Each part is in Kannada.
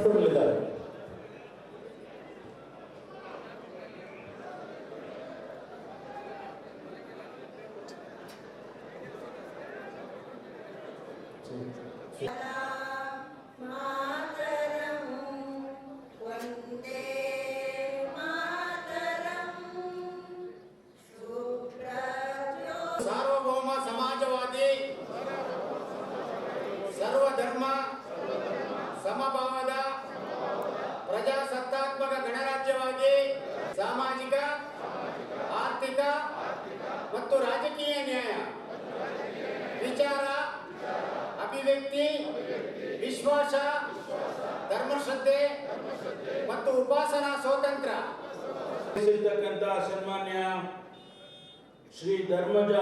ನಡೆಸಿಕೊಡಲಿದ್ದಾರೆ. ಸಾರ್ವಭೌಮ ಸಮಾಜವಾದಿ ಸರ್ವಧರ್ಮ ಸಮಭಾವದ ಪ್ರಜಾಸತ್ತಾತ್ಮಕ ಗಣರಾಜ್ಯವಾಗಿ ಸಾಮಾಜಿಕ ಆರ್ಥಿಕ ಮತ್ತು ರಾಜಕೀಯ ನ್ಯಾಯ, ವಿಚಾರ, ಅಭಿವ್ಯಕ್ತಿ, ವಿಶ್ವಾಸ, ಧರ್ಮಶ್ರದ್ಧೆ ಮತ್ತು ಉಪಾಸನಾ ಸ್ವಾತಂತ್ರ್ಯ ಸನ್ಮಾನ್ಯ ಶ್ರೀ ಧರ್ಮಜ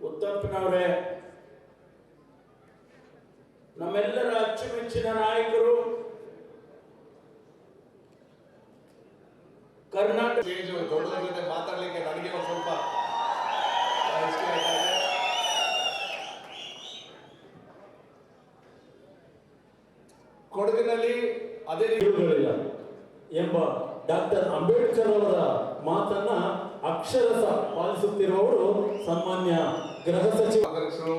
ಉತ್ತಪ್ಪನವರೇ, ನಮ್ಮೆಲ್ಲರ ಅಚ್ಚುಮೆಚ್ಚಿನ ನಾಯಕರು, ಕರ್ನಾಟಕ ದೊಡ್ಡವರ ಜೊತೆ ಮಾತಾಡಲಿಕ್ಕೆ ನನಗೆ ಒಂದು ಸ್ವಲ್ಪ ಕೊಡಗಿನಲ್ಲಿ ಅದೇ ರೀತಿಗಳಿಲ್ಲ ಎಂಬ ಡಾಕ್ಟರ್ ಅಂಬೇಡ್ಕರ್ ಅವರ ಮಾತನ್ನ ಅಕ್ಷರಶ ಪಾಲಿಸುತ್ತಿರುವವರು ಸನ್ಮಾನ್ಯ ಗೃಹ ಸಚಿವ ಅಧ್ಯಕ್ಷರು,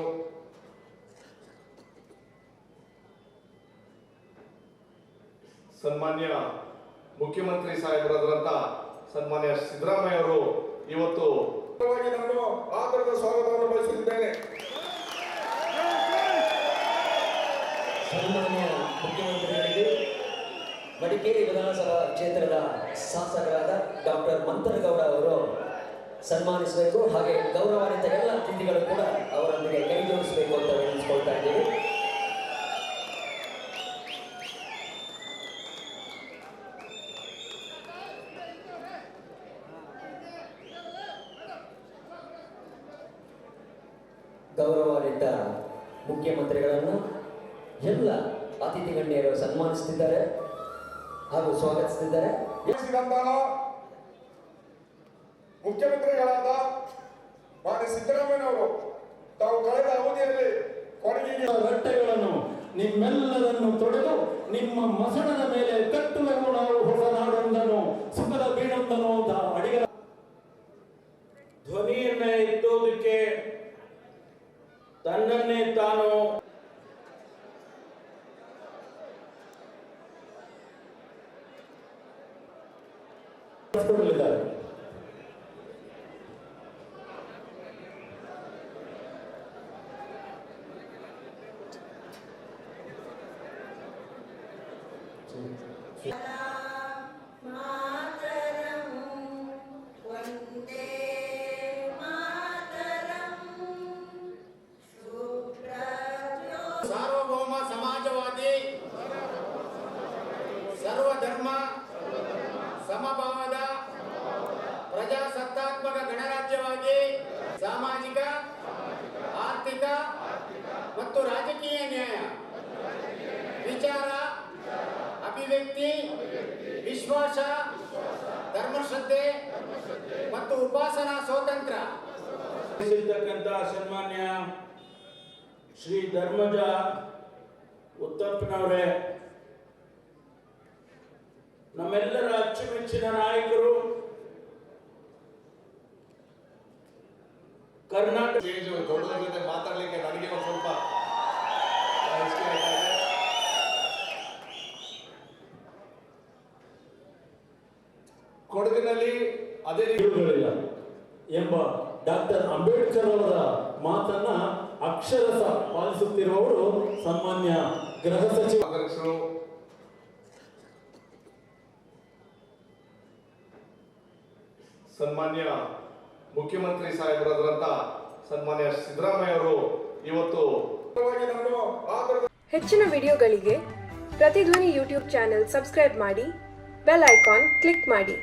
ಸನ್ಮಾನ್ಯ ಮುಖ್ಯಮಂತ್ರಿ ಸಾಹೇಬರಾದಂತ ಸನ್ಮಾನ್ಯ ಸಿದ್ದರಾಮಯ್ಯ ಅವರು ಇವತ್ತು ನಾನು ಆದರದ ಸ್ವಾಗತವನ್ನು ಬಯಸುತ್ತಿದ್ದೇನೆ. ಸನ್ಮಾನ್ಯ ಮುಖ್ಯಮಂತ್ರಿಗಳಿಗೆ ಮಡಿಕೇರಿ ವಿಧಾನಸಭಾ ಕ್ಷೇತ್ರದ ಶಾಸಕರಾದ ಡಾಕ್ಟರ್ ಮಂತರಗೌಡ ಅವರು ಸನ್ಮಾನಿಸಬೇಕು. ಹಾಗೆ ಗೌರವಾನ್ವಿತ ಎಲ್ಲ ಅತಿಥಿಗಳು ಕೂಡ ಅವರೊಂದಿಗೆ ಕೈ ಜೋಡಿಸಬೇಕು ಅಂತ ವಿನಂತಿಸಿಕೊಳ್ತಾ ಇದ್ದೀವಿ. ಗೌರವಾನ್ವಿತ ಮುಖ್ಯಮಂತ್ರಿಗಳನ್ನು ಎಲ್ಲ ಅತಿಥಿ ಗಣ್ಯರು ಸನ್ಮಾನಿಸುತ್ತಿದ್ದಾರೆ ಹಾಗೂ ಸ್ವಾಗತಿಸುತ್ತಿದ್ದಾರೆ. ಮುಖ್ಯಮಂತ್ರಿಗಳಾದ ಮಾನ್ಯ ಸಿದ್ದರಾಮಯ್ಯನವರು ತಾವು ಕಳೆದ ಅವಧಿಯಲ್ಲಿ ಕೊಡಗಿಗೆ ರಟ್ಟೆಗಳನ್ನು ನಿಮ್ಮೆಲ್ಲರನ್ನು ತೊಡೆದು ನಿಮ್ಮ ಮಸಣದ ಮೇಲೆ ಕಟ್ಟುವೆವು ನಾವು ಹೊಸ ನಾಡೊಂದನು ಸುಖದ ಬೀಡೊಂದನು ಅಡಿಗ ಧ್ವನಿಯನ್ನ ಎತ್ತೋದಕ್ಕೆ ತನ್ನನ್ನೇ ತಾನು ನಡೆಸಿಕೊಡಲಿದ್ದಾರೆ. ಸಾರ್ವಭೌಮ ಸಮಾಜವಾದಿ ಸರ್ವಧರ್ಮ ಸಮಭಾವದ ಪ್ರಜಾಸತ್ತಾತ್ಮಕ ಗಣರಾಜ್ಯವಾಗಿ ಸಾಮಾಜಿಕ ಆರ್ಥಿಕ ಮತ್ತು ರಾಜಕೀಯ ನ್ಯಾಯ, ವಿಚಾರ, ಅಭಿವ್ಯಕ್ತಿ, ವಿಶ್ವಾಸ, ಧರ್ಮಶ್ರದ್ಧೆ ಮತ್ತು ಉಪಾಸನಾ ಸ್ವಾತಂತ್ರ್ಯ ಸನ್ಮಾನ್ಯ ಶ್ರೀ ಧರ್ಮಜ ಉತ್ತಪ್ಪನವರೇ, ನಮ್ಮೆಲ್ಲರ ಅಚ್ಚುಮೆಚ್ಚಿನ ನಾಯಕರು, ಕರ್ನಾಟಕ ದೊಡ್ಡವರ ಜೊತೆ ಮಾತಾಡಲಿಕ್ಕೆ ನನಗೆ ಒಂದು ಸ್ವಲ್ಪ ಕೊಡಗಿನಲ್ಲಿ ಅದೇ ರೀತಿಗಳಿಲ್ಲ ಎಂಬ ಡಾಕ್ಟರ್ ಅಂಬೇಡ್ಕರ್ ಅವರ ಮಾತನ್ನ ಅಕ್ಷರಶ ಪಾಲಿಸುತ್ತಿರುವವರು ಸನ್ಮಾನ್ಯ ಗೃಹ ಸಚಿವ ಅಧ್ಯಕ್ಷರು, ಸನ್ಮಾನ್ಯ ಮುಖ್ಯಮಂತ್ರಿ ಸಾಹೇಬರಾದಂತ ಸನ್ಮಾನ್ಯ ಸಿದ್ದರಾಮಯ್ಯ ಅವರು ಇವತ್ತು ಹೆಚ್ಚಿನ ವಿಡಿಯೋಗಳಿಗೆ ಪ್ರತಿಧ್ವನಿ ಯೂಟ್ಯೂಬ್ ಚಾನೆಲ್ ಸಬ್ಸ್ಕ್ರೈಬ್ ಮಾಡಿ, ಬೆಲ್ ಐಕಾನ್ ಕ್ಲಿಕ್ ಮಾಡಿ.